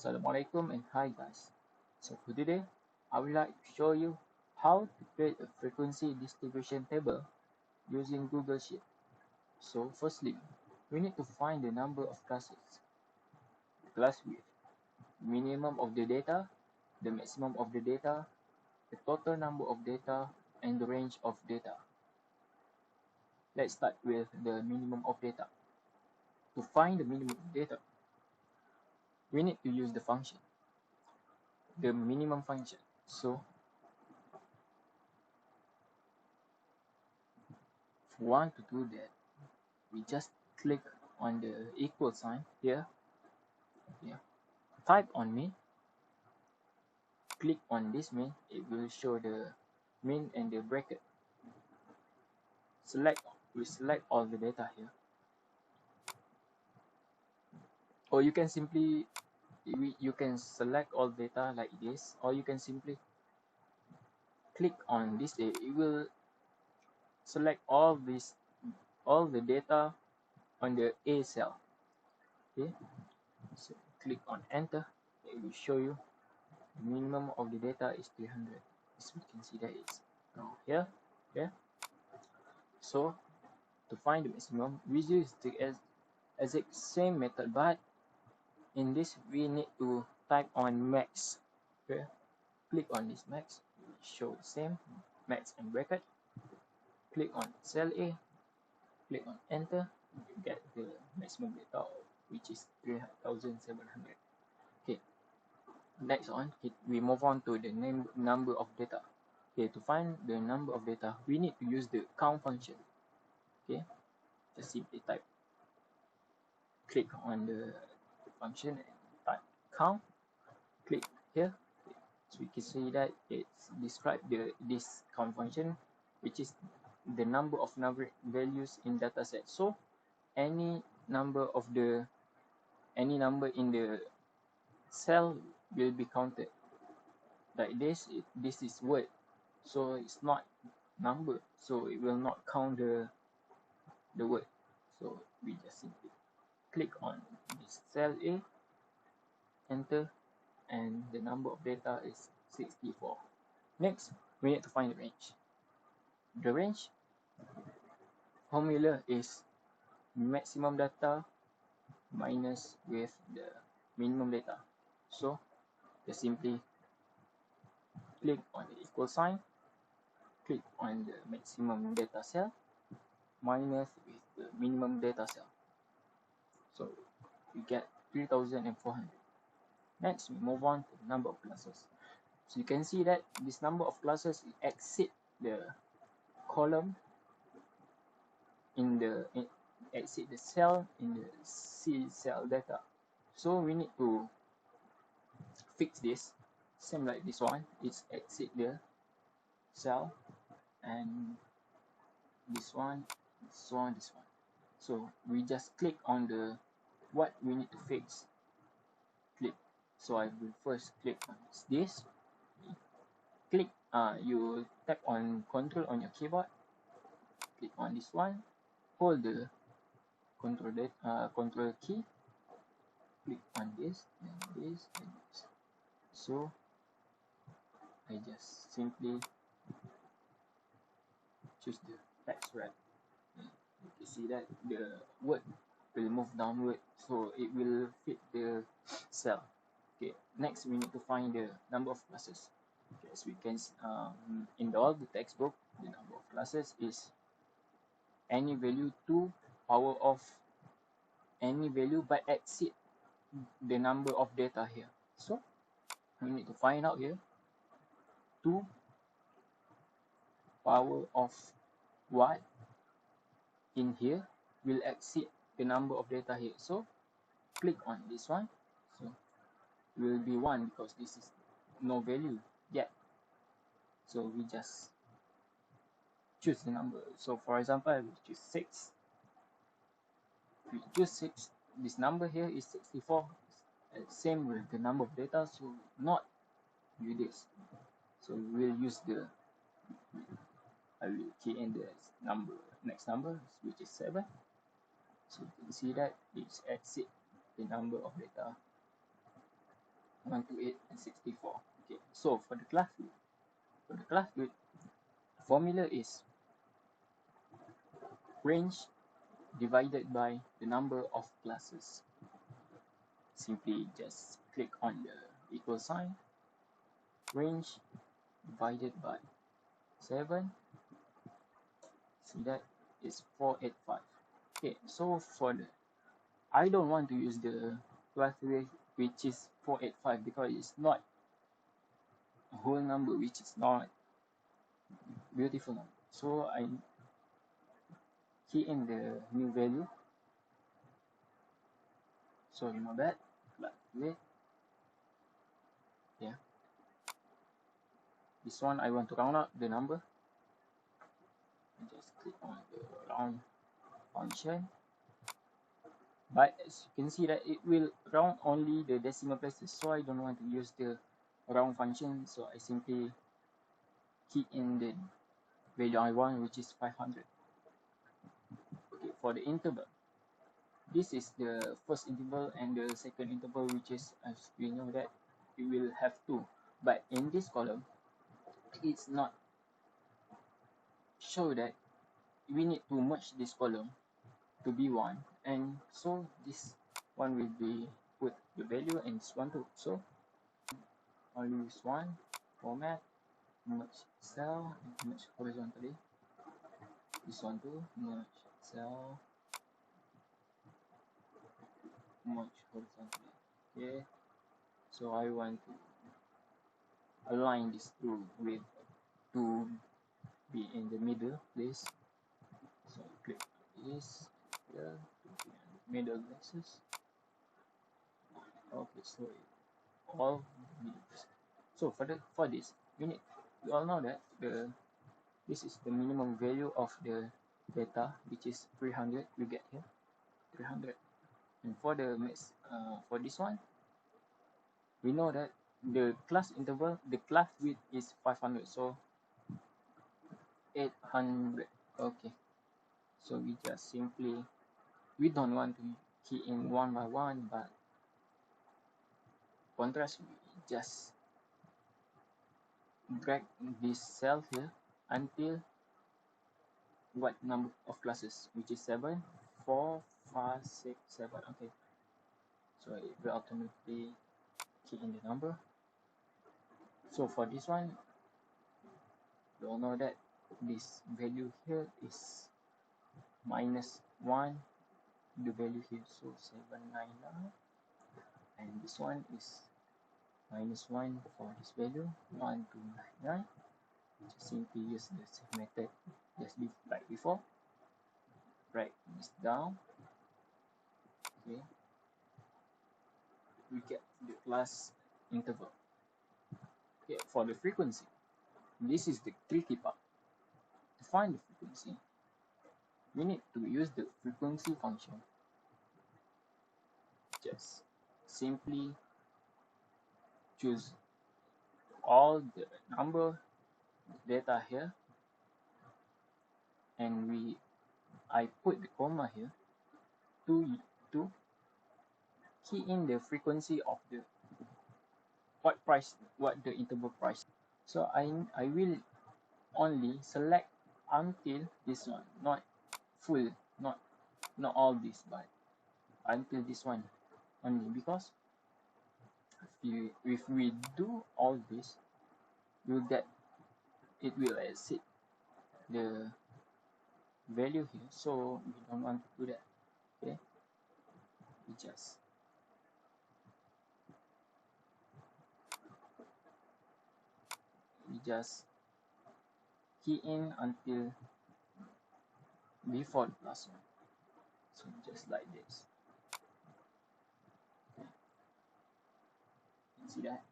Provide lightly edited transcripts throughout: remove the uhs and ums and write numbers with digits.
Assalamualaikum and hi guys. So for today, I would like to show you how to create a frequency distribution table using Google Sheet. So firstly, we need to find the number of classes, class width, minimum of the data, the maximum of the data, the total number of data, and the range of data. Let's start with the minimum of data. To find the minimum of data, we need to use the function, the minimum function. So if we want to do that, we just click on the equal sign here. Type on min, click on this min, it will show the min and the bracket. We select all the data here, or you can simply you can select all data like this, or you can simply click on this. It will select all the data on the A cell. Okay, so click on enter. It will show you the minimum of the data is 300. As we can see, that is now here. Okay, so to find the maximum, we use the exact same method, but in this we need to type on max. Okay, click on this max, show the same max and bracket. Click on cell A, click on enter, you get the maximum data, which is 3700. Okay, next on we move on to the number of data. Okay, to find the number of data, we need to use the count function. Okay, just simply type, click on the function and type count, click here. So we can see that it's described this count function, which is the number of values in dataset. So any number in the cell will be counted. Like this, this is word, so it's not number, so it will not count the word. So we just simply click on this cell A, enter, and the number of data is 64. Next, we need to find the range. The range formula is maximum data minus with the minimum data. So just simply click on the equal sign, click on the maximum data cell minus with the minimum data cell. So we get 3400. Next, we move on to the number of classes. So you can see that this number of classes exceed the column exceed the cell in the C cell data. So we need to fix this. Same like this one, it's exceed the cell, and this one, this one, this one. So we just click on the what we need to fix. Click. So I will first click on this. Click. You tap on Control on your keyboard. Click on this one. Hold the Control key. Click on this and this and this. So I just simply choose the text wrap. You can see that the word will move downward, so it will fit the cell. Okay, next we need to find the number of classes. Okay, as we can in all the textbook, the number of classes is any value to power of any value but exceed the number of data here. So we need to find out here 2 power of what in here will exceed the number of data here. So click on this one. So it will be 1 because this is no value yet. So we just choose the number. So for example, I will choose 6. If we choose 6, this number here is 64. Same with the number of data, so not with this. So we will use I will key in the next number, which is 7. So you can see that it's exceed the number of data 128 and 64. Okay, so for the class width, formula is range divided by the number of classes. Simply just click on the equal sign, range divided by 7, see that is 485. Okay, so for the, I don't want to use the class width which is 485 because it's not a whole number, which is not beautiful number. So I key in the new value. So you know that class width, yeah. This one I want to round up the number. I just click on the round function. But as you can see that it will round only the decimal places, so I don't want to use the round function, so I simply key in the value I want, which is 500. Okay, for the interval, this is the first interval and the second interval, which is, as we know that we will have two, but in this column it's not show that we need to merge this column to be one, and so this one will be put the value and this one too. So I'll use one format, merge cell and merge horizontally. This one too, merge cell, merge horizontally. Okay, so I want to align these two with to be in the middle place. So click this here to be in the middle places. Okay, so all middles. So for this, we all know that this is the minimum value of the data, which is 300. We get here 300, and for the for this one, we know that the class interval, the class width is 500, so 800. Okay, so we just simply, we don't want to key in one by one, but contrast, we just drag this cell here until what number of classes, which is 7, 4, 5, 6, 7. Okay, so it will automatically key in the number. So for this one, you all know that this value here is -1, the value here, so 799, and this one is -1 for this value, 1299. Just simply use the same method just like before. Drag this down. Okay, we get the class interval. Okay, for the frequency, this is the tricky part. To find the frequency, we need to use the frequency function. Just simply choose all the number data here, and I put the comma here to key in the frequency of the what the interval price. So I will only select until this one, not full, not all this, but until this one only, because if we do all this, we'll get, it will exceed the value here, so we don't want to do that. Okay, we just key in until before the plus one, so just like this. Okay. See that?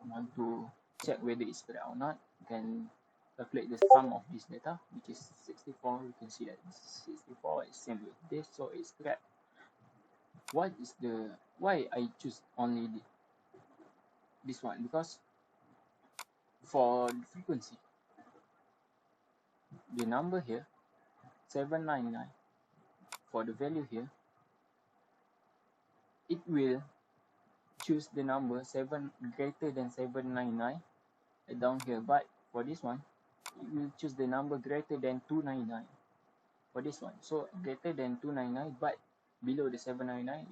I want to check whether it's correct or not. You can calculate the sum of this data, which is 64. You can see that 64 is same with this, so it's correct. Why I choose only this one? Because for the frequency, the number here 799, for the value here, it will choose the number 7 greater than 799 down here, but for this one it will choose the number greater than 299 for this one. So greater than 299 but below the 799,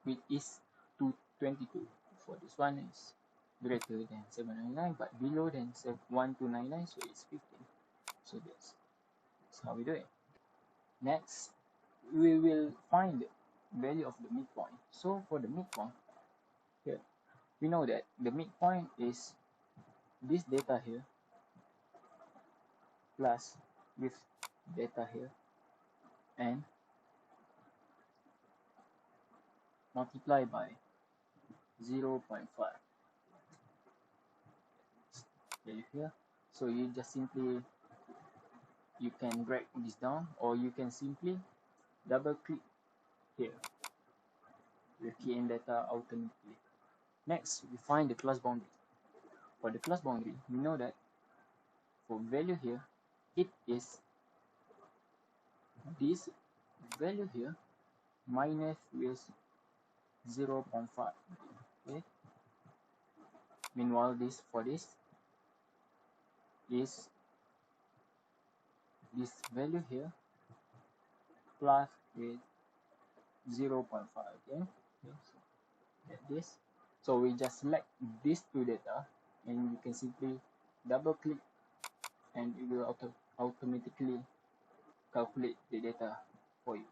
which is 222. For this one is greater than 799 but below than 1299, so it's 15. So that's how we do it. Next, we will find the value of the midpoint. So for the midpoint here, we know that the midpoint is this data here plus with data here and multiply by 0.5 here. So you just simply, you can drag this down, or you can simply double click here with key in data automatically. Next, we find the class boundary. For the class boundary, we know that for value here, it is this value here minus with 0.5. Okay. Meanwhile, this for this is this value here plus with 0.5 again. Okay, so get this. So we just select these two data and you can simply double click and it will automatically calculate the data for you.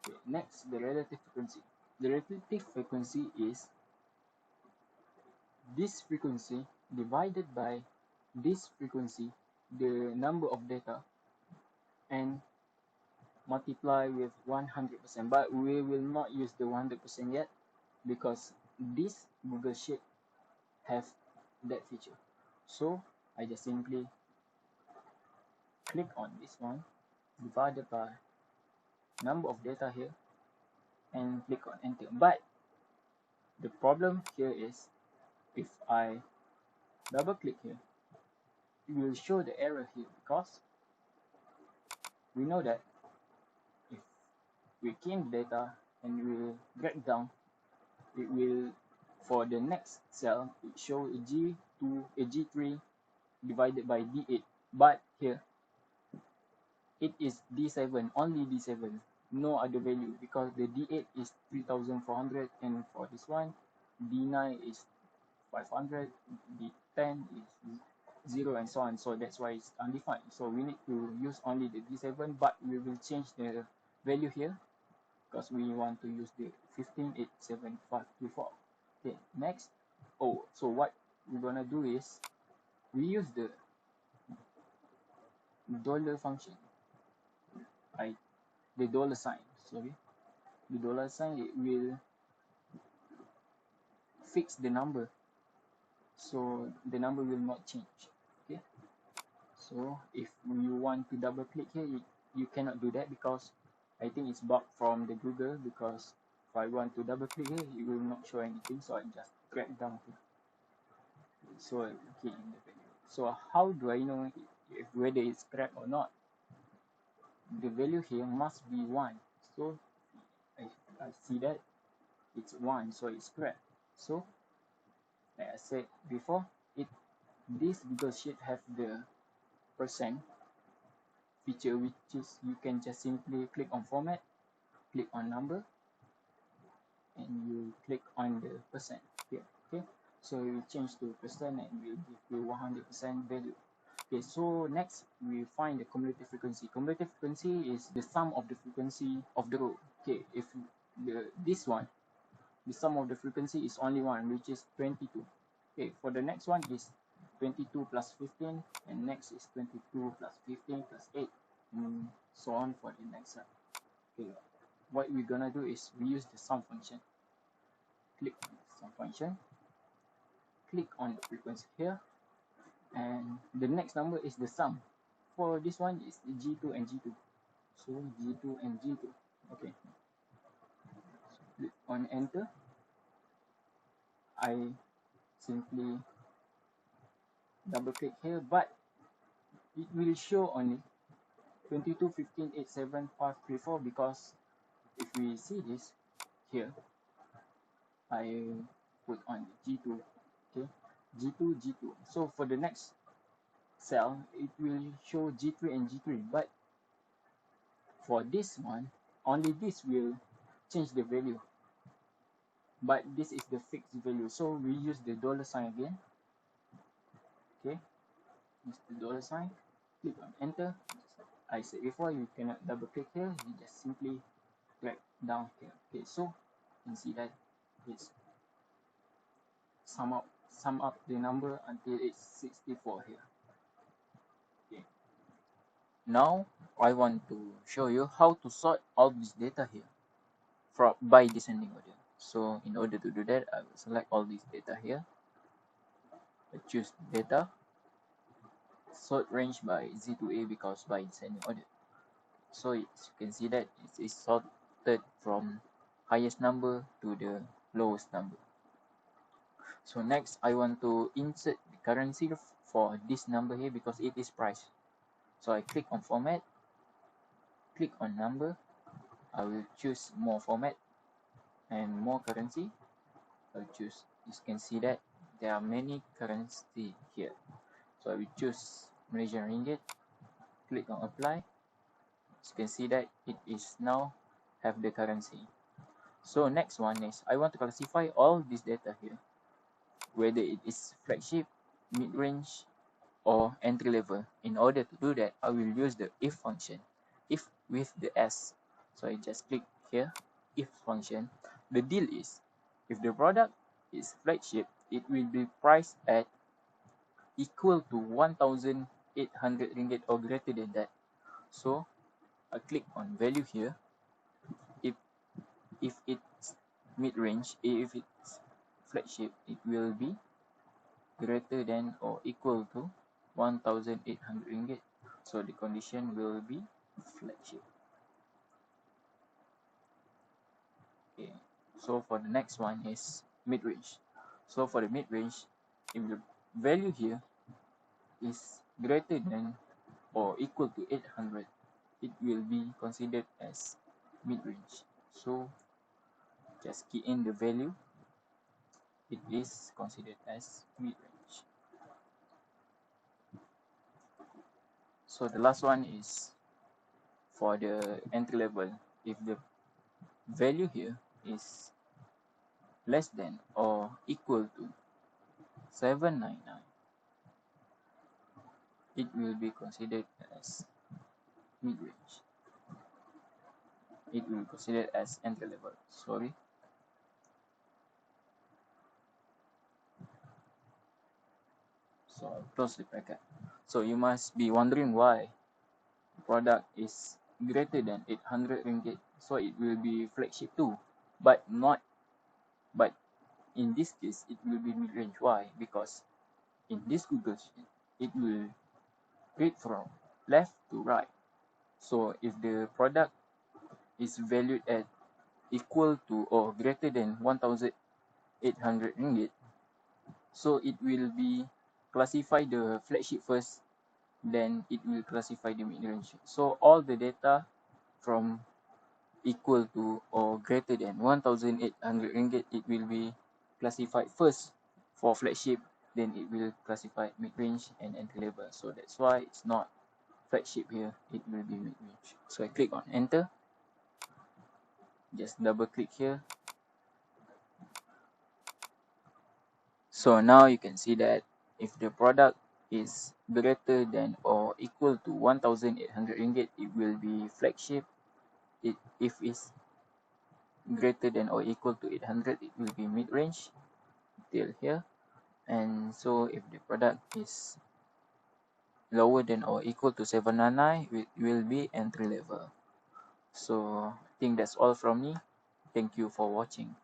Okay, next, the relative frequency. The relative frequency is this frequency divided by this frequency, the number of data, and multiply with 100%. But we will not use the 100% yet because this Google Sheet have that feature. So I just simply click on this one divided by number of data here and click on enter. But the problem here is if I double click here, it will show the error here because we know that if we key in the data and we will drag down, it will, for the next cell, it show a G2, a G3 divided by D8. But here it is D7, only D7, no other value, because the D8 is 3400 and for this one D9 is 500, D10 is 0 and so on. So that's why it's undefined. So we need to use only the D7, but we will change the value here because we want to use the 1587524. Okay, next. Oh, so what we're gonna do is we use the dollar function. The dollar sign, sorry. The dollar sign, it will fix the number, so the number will not change. Okay. So if you want to double click here, you cannot do that because I think it's bugged from the Google, because if I want to double click here, it will not show anything, so I just drag down here. So okay, in the value. So how do I know if whether it's correct or not? The value here must be 1. So I see that it's 1, so it's correct. So like I said before, this Google Sheet have the percent feature, which is you can just simply click on format, click on number, and you click on the percent here. Okay, so you change to percent and will give you 100% value. Okay, so next we find the cumulative frequency. Cumulative frequency is the sum of the frequency of the row. Okay, if this one, the sum of the frequency is only one, which is 22. Okay, for the next one is 22 plus 15, and next is 22 plus 15 plus 8, and so on for the next one. Okay, what we're gonna do is we use the sum function. Click on the sum function, click on the frequency here, and the next number is the sum. For this one is G2 and G2. So G2 and G2. Okay. So click on enter. I simply double click here, but it will show only 22, 15, 8, 7, 5, 3, 4, because if we see this here, I put on G2. Okay, G2, G2. So for the next cell, it will show G3 and G3, but for this one, only this will change the value, but this is the fixed value. So we use the dollar sign again. Okay, use the dollar sign, click on enter. I said before, you cannot double click here, you just simply drag down here. Okay, so you can see that it's sum up the number until it's 64 here. Okay, now I want to show you how to sort all this data here from by descending order. So in order to do that, I will select all this data here. I choose data, sort range by Z to A because by descending order. So as you can see that it is sorted from highest number to the lowest number. So next, I want to insert the currency for this number here because it is price. So I click on format, click on number. I will choose more format and more currency. I'll choose. You can see that there are many currency here. So I will choose Malaysian ringgit. Click on apply. As you can see that it is now have the currency. So next one is I want to classify all this data here, whether it is flagship, mid-range, or entry level. In order to do that, I will use the if function, if with the s. So I just click here, if function. The deal is, if the product is flagship, it will be priced at equal to 1,800 ringgit or greater than that. So I click on value here. If it's mid-range, if it's flagship, it will be greater than or equal to 1,800 ringgit. So the condition will be flagship. Okay. So for the next one is mid-range. So for the mid-range, if the value here is greater than or equal to 800, it will be considered as mid-range. So just key in the value, it is considered as mid-range. So the last one is for the entry level. If the value here is less than or equal to 799, it will be considered as mid-range. It will be considered as entry level. Sorry. So I'll close the bracket. So you must be wondering why the product is greater than 800 ringgit. So it will be flagship too, but in this case it will be mid-range. Why? Because in this Google sheet it will read from left to right. So if the product is valued at equal to or greater than 1,800 ringgit, so it will be classify the flagship first, then it will classify the mid-range. So all the data from equal to or greater than 1,800 ringgit, it will be classified first for flagship, then it will classify mid-range and entry level. So that's why it's not flagship here, it will be mid-range. So I click on enter, just double click here. So now you can see that if the product is greater than or equal to 1,800 ringgit, it will be flagship. If it's greater than or equal to 800, it will be mid-range till here. And so if the product is lower than or equal to 799, it will be entry level. So I think that's all from me. Thank you for watching.